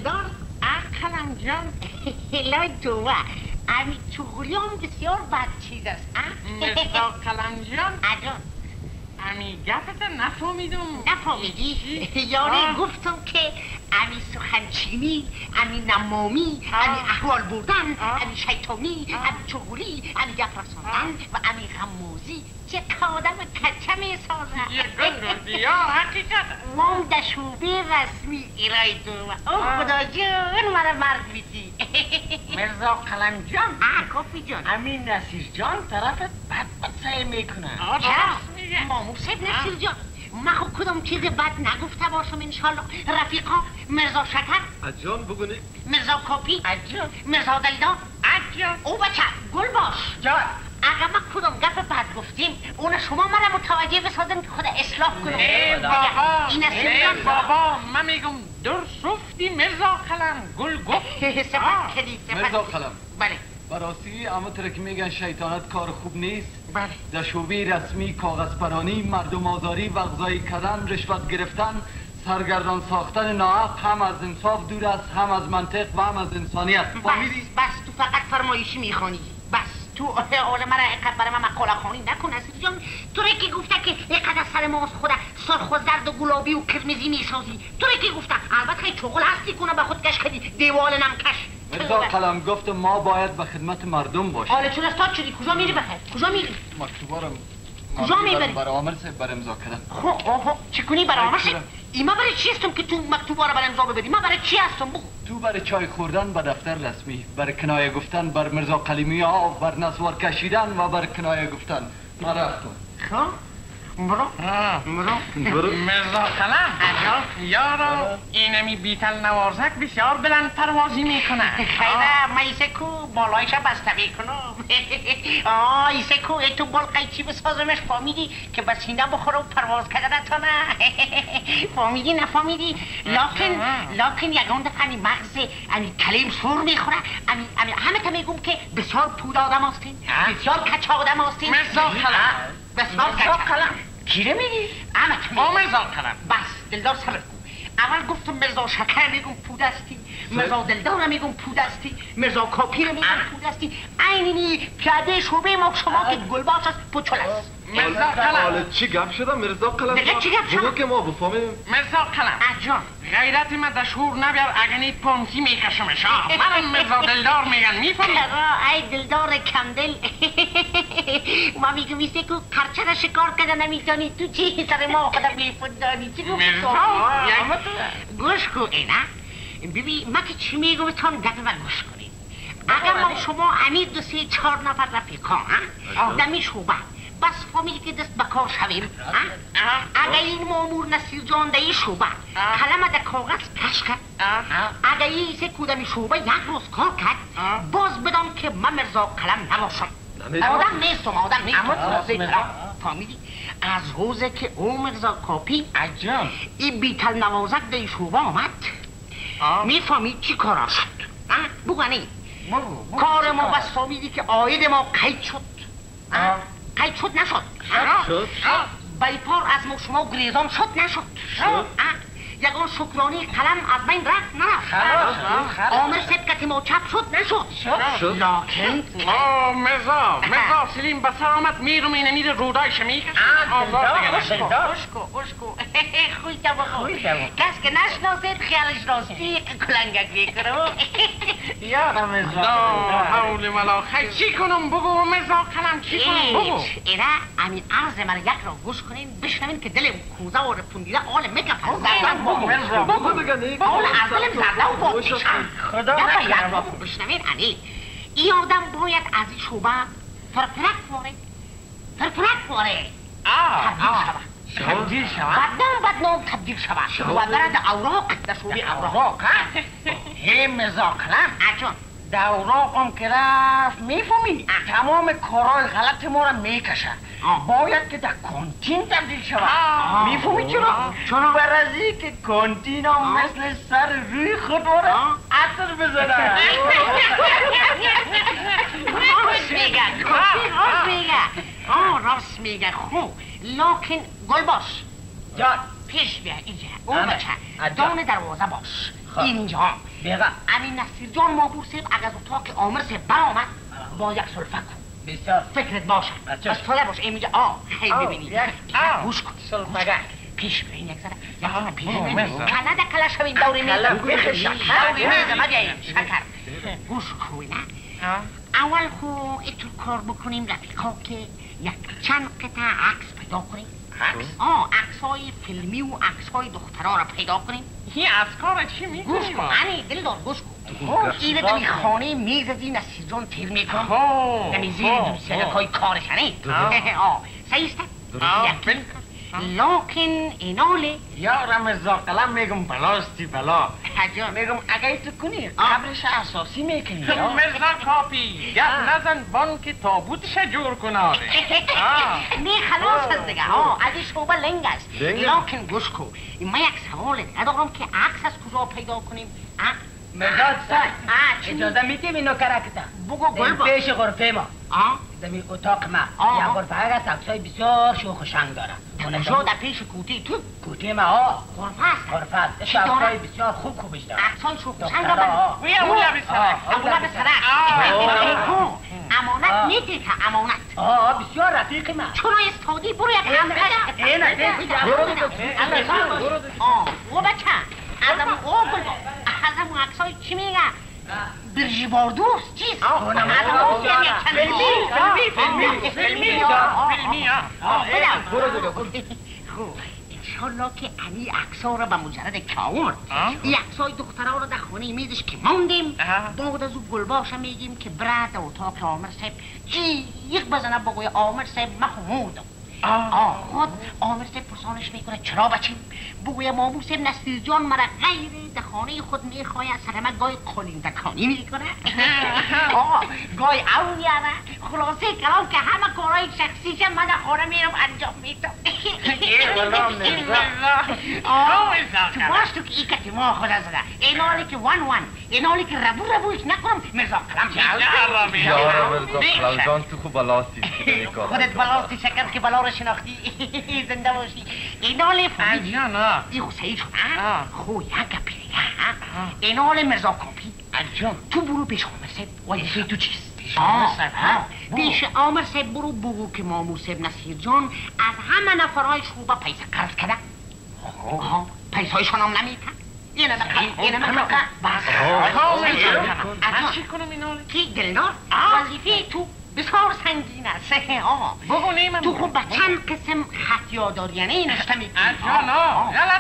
دار کلم جان لای تو امی چغلیان بسیار بد چیز است مرزا کلم جان اجان امی گفت نفهمیدم. نفهمیدی؟ یاره گفتم که امی سخنچینی، امی نمامی، امی احوال بردن، امی شیطانی، امی چغلی، امی گف رساندن و امی غموزی چه آدم کچه می سازن. یه گنگردی یا حقیقت وام دشوبه رسمی ایرای دو او خدا جون مرا مرد بیدی. مرزا کلم جان کافی جان امین نصیر جان طرفت بد سعی میکنه. چرا؟ مامور سید نصیر جان من خب کدام چیز بد نگفته باشم انشالله. رفیقا مرزا شکر اجان بگونی مرزا کاپی اجان مرزا دلدار اجان او بچه گل باش جان اگر ما کدام گپ بد گفتیم اون شما مرا متوجه بسازم که خدا اصلاح کنم. بابا این است بابا من میگم درست گفتی مرزا کلم گل گفت. سپت کلی مرزا خلم بله براستی اما ترک میگن شیطانت کار خوب نیست. بله دشوبه رسمی، کاغذ پرانی، مردم آزاری، وغزایی کردن، رشوت گرفتن، سرگردان ساختن ناحق هم از انصاف دور است، هم از منطق و هم از انسانیت. بس تو فقط فرمایشی میخوانی. بس تو حال مرا اینقدر برای من مقاله خوانی نکن نصیر جان. تو که گفته که اینقدر سر ماست خود سرخ و زرد و گلابی و قرمزی میسازی. تو که گفته البته چغل هستی کنه به خود کش کردی دیوال نمکش. مرزا قلم گفت ما باید به خدمت مردم باشیم. حالا چون استاد شدی کجا میری بخیر؟ کجا میری؟ مکتوبارم کجا میبری؟ برای عامر صاحب بر امضا کردن. خب چی کنی برای عامر صاحب؟ ایما برای چی هستم که تو مکتوبا رو بر امضا ببری؟ من برای چی هستم بگو؟ تو برای چای خوردن به دفتر رسمی، برای کنایه گفتن بر مرزا قلیمی ها، بر نسوار کشیدن و بر کنایه گفتن. ما رفتم. خب برو مرزا کلم یارو اینمی بیتل نوارزک بسیار بلند پروازی میکنه. خیره من ایسه کو بالایش بسته میکنم. ایسه کو تو بال قیچی بسازمش فامیدی که به سینه بخوره و پرواز کردن تا نه. فامیدی نفامیدی لکن یکان دفعه امی مغز امی کلیم سور میخوره. امی همه تا میگم که بسیار پود آدم هستین، بسیار کچ آدم هستین. مرزا کلم بسیار کچ کیره میگی؟ مرزا کلم بس دلدار صبر کن. اول گفتم مرزا شکر میگم پود استی، مرزا دلدار میگم پود استی، مرزا کاپی میگم پود استی. اینی پیاده شعبه ما شما که گلباس است پوچل است. مرزا کلم حالا چی گپ شده مرزا قلم؟ دیگه چی گپ شده؟ بگو که ما بفهمیم. مرزا کلم اجان غیرت من دشور نبیار اگنی پانسی میکشمش. منم مرزا دلدار میگن میفهمی؟ ای دلدار کمدل ما میگم ایسه که کرچه را شکار کده نمیتانی تو چی سر ما خدا میفندانی چی گفت؟ گوش کن اینا ببین من که چی میگم تو هم گفت و گوش کنید. اگر ما شما امید دو سه چهار نفر رفیقان دمی شوبه بس فامیلی که دست بکار شویم. اگر این مامور نصیر جان دهی شوبه کلمه ده کاغذ کش کرد، اگر ایسه کودمی شوبه یک روز کار کرد باز بدان که من مرزا قلم نباشم. آدم نیستم فامیلی از روزه که او مرزا کاپی اجان این بیتل نوازک دهی شوبه آمد میفهمید چی کارا شد. بگوانی کار ما بس فامیلی که آید ما قید شد. قید شد نشد بیپار از ما شما گریزان شد نشد. یکان شکرانی قلم از بین رفت نرفت. عامر سبکت ما چپ شد نشد. لکن مرزا سلیم بسر آمد میرم اینه میره رودایش میکش. اشکو خوی دبا کس که نشناسید خیالش راستی کلنگک بیکرو. یادم مرزا حول ملا خیلی چی کنم بگو مرزا کلم چی کنم بگو. ایره امین عرض من یک را گوش کنین بشنوین که دل کوزه و رپوندیده آل میکفن. بگو بگنی آل از دلم زرده و با میشن. خدا بشنوین انی این آدم باید از این شوبه فرفرک فاره تبدیل شود بدنام تبدیل شود و برد اوراق در شوبه اوراق. هی مرزا کلم اجان در اوراقم که رفت میفهمی تمام کارهای غلط ما را میکشه. باید که در کانتین تبدیل شود. میفهمی چرا؟ برازی که کانتین هم مثل سر روی خود واره عطر بزنه. راست میگه خوب لکن گل باش جان پیش بیا اینجا اون بچه دان دروازه باش اینجا بگا امین نصیر جان مابور صاحب اگر از اتاق عامر صاحب برآمد با یک سلفه کن بسیار فکرت باشه بچه. از طوله باشه اینجا خیلی ببینی یک گوش کن سلفگه پیش برین یک ذره آه، پیش برو، برین مرزا. کله ده کله شوین دور میز کله بخ شکر. شکر گوش کن نه اول خو اینطور کار بکنیم رفیقا که یک چند قطعه عکس پیدا کنیم عکس های فیلمی و عکس های دخترها را پیدا کنیم این از کار چی گوش میکنیم؟ کن انی دلدار گوش کن اینه دمی خانه میز از این نصیر جان تیر میکنم دمی زیر دوسیه های کارشنه صحیح است لکن ایناله یا رمزا قلم میگم بلاستی بلا حجا میگم اگه تو کنی قبرش اساسی میکنی مرزا کاپی گپ نزن بان که تابوتش جور کنه نه خلاص است دیگه از این شعبه لنگ است لکن گوش کن من یک سوال ندارم که عکس از کجا پیدا کنیم مرداد اجازه میتیم اینو کرکتا بگو گل با پیش غرفه ما دمی اتاق ما یک غرفه هست عکسای بسیار شوخ و شنگ داره کجا در پیش کوتی تو کوتی ما غرفه است غرفه است عکسای بسیار خوبش داره عکسای شوخ و شنگ داره وی اولا بسرک اولا به سرک امانت میدی که امانت بسیار رفیق ما چرا استادی برو یک همکره و بچه ازم ازم عکسای چی میگه برژی باردوست چیست؟ فیلمی انشالله که علی عکسا را به مجرد کاور این عکسای دخترها را در خانه میزش که ماندیم بعد از او گلباشه میگیم که برد اتاق عامر صاحب یک بزنه بگوی عامر صاحب محمودم خود عامر صاحب پرسانش میکنه چرا بچیم بگوی مامور صاحب نصیر جان مرا غیر در خانه خود میخواه سرمه گای قلیندکانی میکنه گای او میاره خلاصه کلام که همه کارهای شخصیش من در خانه میرم انجام میدم تو باش تو که ای کتی ما خود از ده این حالی که این حالی که ربوش نکنم مرزا قلم یا مرزا قلم جان تو خوب بلاستی خودت بلاستی شکر که بلا رو شناختی زنده باشی این حالی فهمیدی ای خو صحیح شد خو یک گپی دیگه این حالی مرزا کاپی تو برو پیش عامر صاحب وظیفه تو چیست؟ پیش عامر صاحب برو بگو که مامور صاحب نصیر جان از همه نفرهای شعبه پیسه قرض کرده پیسه هایشون هم نمیتن اینه نمیتن بس چی کنم این حالی؟ کی دلدار وظیفه تو بسیار سنگین است بگو نیمم تو خوب به چند قسم خط یاداری یعنی نشته میکنی غلط